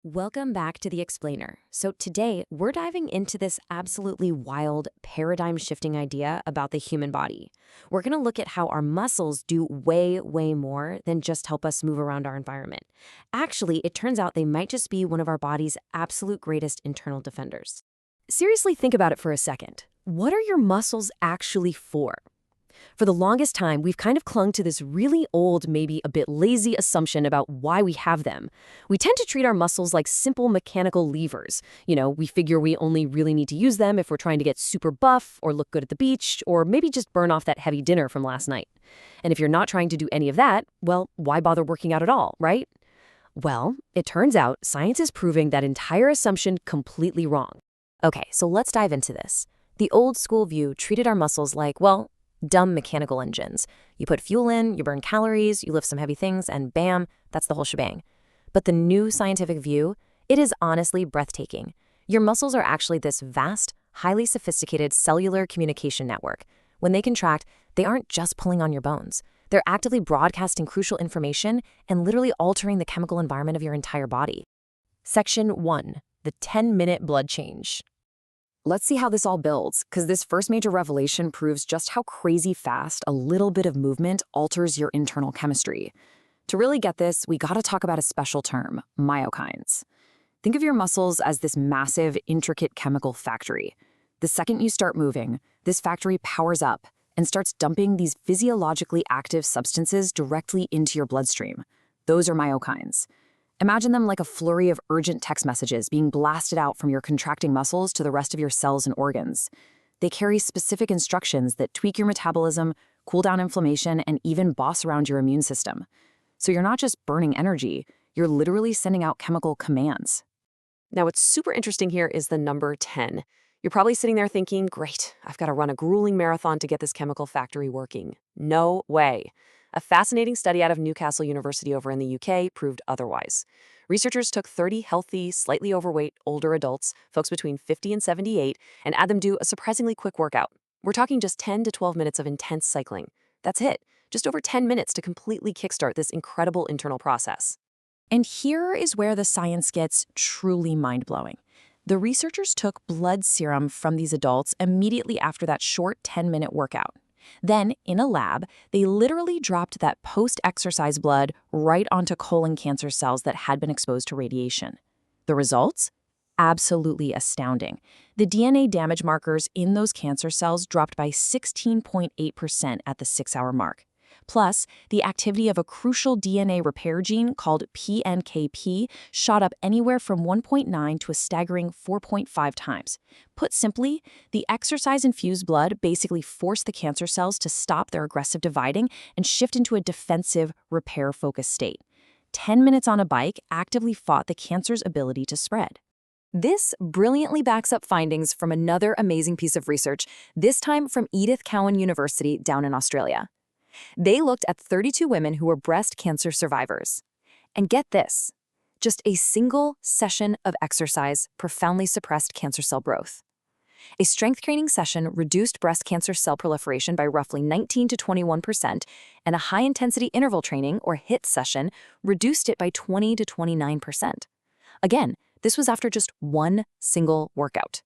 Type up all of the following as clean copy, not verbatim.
Welcome back to The Explainer. So today, we're diving into this absolutely wild, paradigm-shifting idea about the human body. We're going to look at how our muscles do way more than just help us move around our environment. Actually, it turns out they might just be one of our body's absolute greatest internal defenders. Seriously, think about it for a second. What are your muscles actually for? For the longest time, we've kind of clung to this really old, maybe a bit lazy assumption about why we have them. We tend to treat our muscles like simple mechanical levers. We figure we only really need to use them if we're trying to get super buff or look good at the beach or maybe just burn off that heavy dinner from last night. And if you're not trying to do any of that, well, why bother working out at all, right? Well, it turns out science is proving that entire assumption completely wrong. Okay, so let's dive into this. The old school view treated our muscles like, well, dumb mechanical engines. You put fuel in, you burn calories, you lift some heavy things, and bam, that's the whole shebang. But the new scientific view, it is honestly breathtaking. Your muscles are actually this vast, highly sophisticated cellular communication network. When they contract, they aren't just pulling on your bones. They're actively broadcasting crucial information and literally altering the chemical environment of your entire body. Section 1. The 10-minute blood change. Let's see how this all builds, because this first major revelation proves just how crazy fast a little bit of movement alters your internal chemistry. To really get this, we gotta talk about a special term, myokines. Think of your muscles as this massive, intricate chemical factory. The second you start moving, this factory powers up and starts dumping these physiologically active substances directly into your bloodstream. Those are myokines. Imagine them like a flurry of urgent text messages being blasted out from your contracting muscles to the rest of your cells and organs. They carry specific instructions that tweak your metabolism, cool down inflammation, and even boss around your immune system. So you're not just burning energy, you're literally sending out chemical commands. Now, what's super interesting here is the number 10. You're probably sitting there thinking, great, I've got to run a grueling marathon to get this chemical factory working. No way. A fascinating study out of Newcastle University over in the UK proved otherwise. Researchers took 30 healthy, slightly overweight, older adults, folks between 50 and 78, and had them do a surprisingly quick workout. We're talking just 10 to 12 minutes of intense cycling. That's it. Just over 10 minutes to completely kickstart this incredible internal process. And here is where the science gets truly mind-blowing. The researchers took blood serum from these adults immediately after that short 10-minute workout. Then, in a lab, they literally dropped that post-exercise blood right onto colon cancer cells that had been exposed to radiation. The results? Absolutely astounding. The DNA damage markers in those cancer cells dropped by 16.8% at the 6-hour mark. Plus, the activity of a crucial DNA repair gene called PNKP shot up anywhere from 1.9 to a staggering 4.5 times. Put simply, the exercise-infused blood basically forced the cancer cells to stop their aggressive dividing and shift into a defensive, repair-focused state. 10 minutes on a bike actively fought the cancer's ability to spread. This brilliantly backs up findings from another amazing piece of research, this time from Edith Cowan University down in Australia. They looked at 32 women who were breast cancer survivors. And get this, just a single session of exercise profoundly suppressed cancer cell growth. A strength training session reduced breast cancer cell proliferation by roughly 19 to 21%, and a high-intensity interval training, or HIIT session, reduced it by 20 to 29%. Again, this was after just one single workout.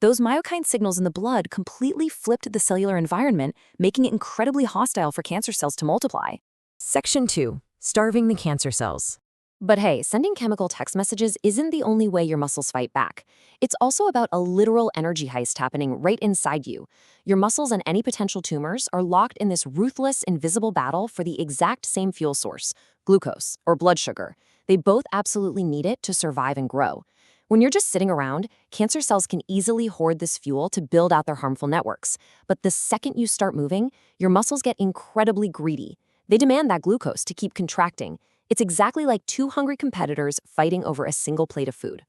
Those myokine signals in the blood completely flipped the cellular environment, making it incredibly hostile for cancer cells to multiply. Section 2. Starving the cancer cells. But hey, sending chemical text messages isn't the only way your muscles fight back. It's also about a literal energy heist happening right inside you. Your muscles and any potential tumors are locked in this ruthless, invisible battle for the exact same fuel source, glucose, or blood sugar. They both absolutely need it to survive and grow. When you're just sitting around, cancer cells can easily hoard this fuel to build out their harmful networks. But the second you start moving, your muscles get incredibly greedy. They demand that glucose to keep contracting. It's exactly like two hungry competitors fighting over a single plate of food.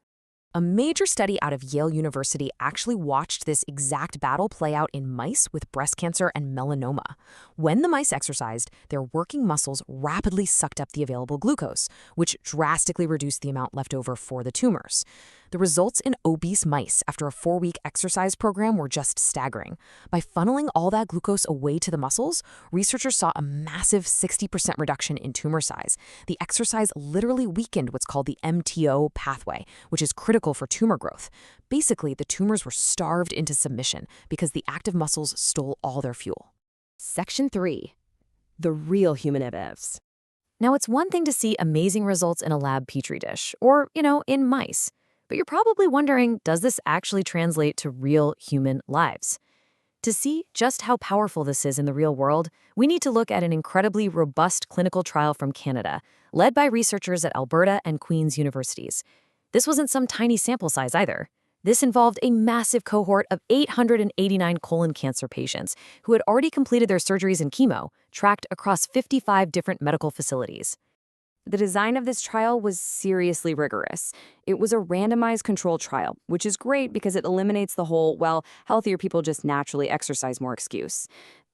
A major study out of Yale University actually watched this exact battle play out in mice with breast cancer and melanoma. When the mice exercised, their working muscles rapidly sucked up the available glucose, which drastically reduced the amount left over for the tumors. The results in obese mice after a 4-week exercise program were just staggering. By funneling all that glucose away to the muscles, researchers saw a massive 60% reduction in tumor size. The exercise literally weakened what's called the MTO pathway, which is critical for tumor growth. Basically, the tumors were starved into submission because the active muscles stole all their fuel. Section 3. The real human evidence. Now, it's one thing to see amazing results in a lab petri dish, or, in mice. But you're probably wondering, does this actually translate to real human lives? To see just how powerful this is in the real world, we need to look at an incredibly robust clinical trial from Canada, led by researchers at Alberta and Queen's universities. This wasn't some tiny sample size either. This involved a massive cohort of 889 colon cancer patients who had already completed their surgeries and chemo, tracked across 55 different medical facilities. The design of this trial was seriously rigorous. It was a randomized controlled trial, which is great because it eliminates the whole, healthier people just naturally exercise more excuse.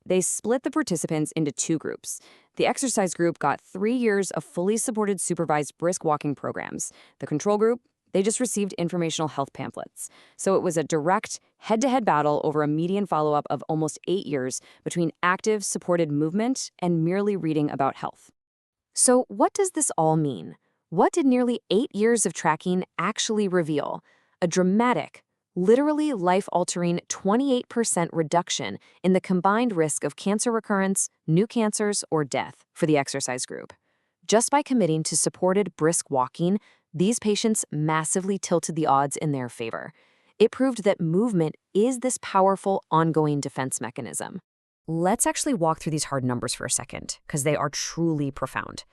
They split the participants into 2 groups. The exercise group got 3 years of fully supported supervised brisk walking programs. The control group, they just received informational health pamphlets. So it was a direct, head-to-head battle over a median follow-up of almost 8 years between active, supported movement and merely reading about health. So what does this all mean? What did nearly 8 years of tracking actually reveal? A dramatic, literally life-altering 28% reduction in the combined risk of cancer recurrence, new cancers, or death for the exercise group. Just by committing to supported brisk walking, these patients massively tilted the odds in their favor. It proved that movement is this powerful, ongoing defense mechanism. Let's actually walk through these hard numbers for a second, because they are truly profound.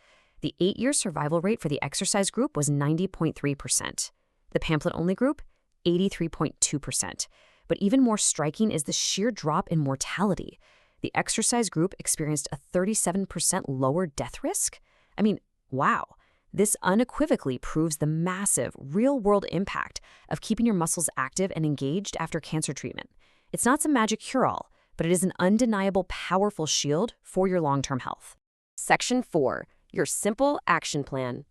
The 8-year survival rate for the exercise group was 90.3%. The pamphlet-only group, 83.2%. But even more striking is the sheer drop in mortality. The exercise group experienced a 37% lower death risk. I mean, wow. This unequivocally proves the massive, real-world impact of keeping your muscles active and engaged after cancer treatment. It's not some magic cure-all, but it is an undeniable, powerful shield for your long-term health. Section 4. Your simple action plan.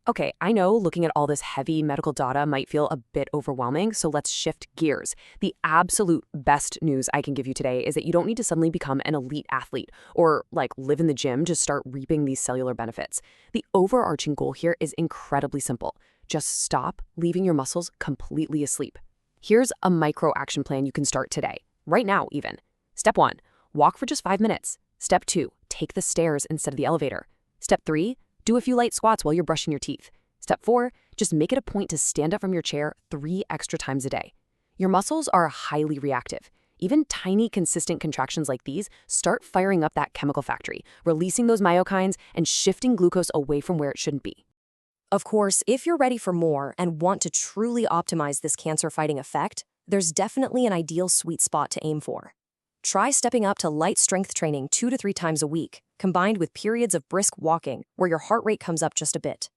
Okay, I know looking at all this heavy medical data might feel a bit overwhelming, so let's shift gears. The absolute best news I can give you today is that you don't need to suddenly become an elite athlete or live in the gym to start reaping these cellular benefits. The overarching goal here is incredibly simple. Just stop leaving your muscles completely asleep. Here's a micro action plan you can start today, right now even. Step 1, walk for just 5 minutes. Step 2, take the stairs instead of the elevator. Step 3, do a few light squats while you're brushing your teeth. Step 4, just make it a point to stand up from your chair 3 extra times a day. Your muscles are highly reactive. Even tiny, consistent contractions like these start firing up that chemical factory, releasing those myokines and shifting glucose away from where it shouldn't be. Of course, if you're ready for more and want to truly optimize this cancer-fighting effect, there's definitely an ideal sweet spot to aim for. Try stepping up to light strength training 2 to 3 times a week, combined with periods of brisk walking where your heart rate comes up just a bit.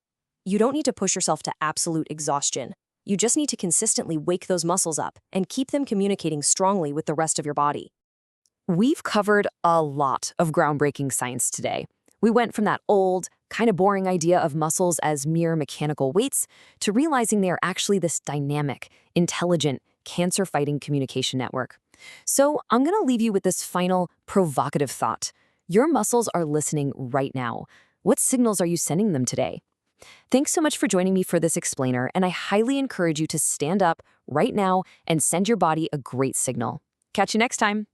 You don't need to push yourself to absolute exhaustion. You just need to consistently wake those muscles up and keep them communicating strongly with the rest of your body. We've covered a lot of groundbreaking science today. We went from that old, kind of boring idea of muscles as mere mechanical weights to realizing they are actually this dynamic, intelligent, cancer-fighting communication network. So I'm going to leave you with this final, provocative thought. Your muscles are listening right now. What signals are you sending them today? Thanks so much for joining me for this explainer, and I highly encourage you to stand up right now and send your body a great signal. Catch you next time.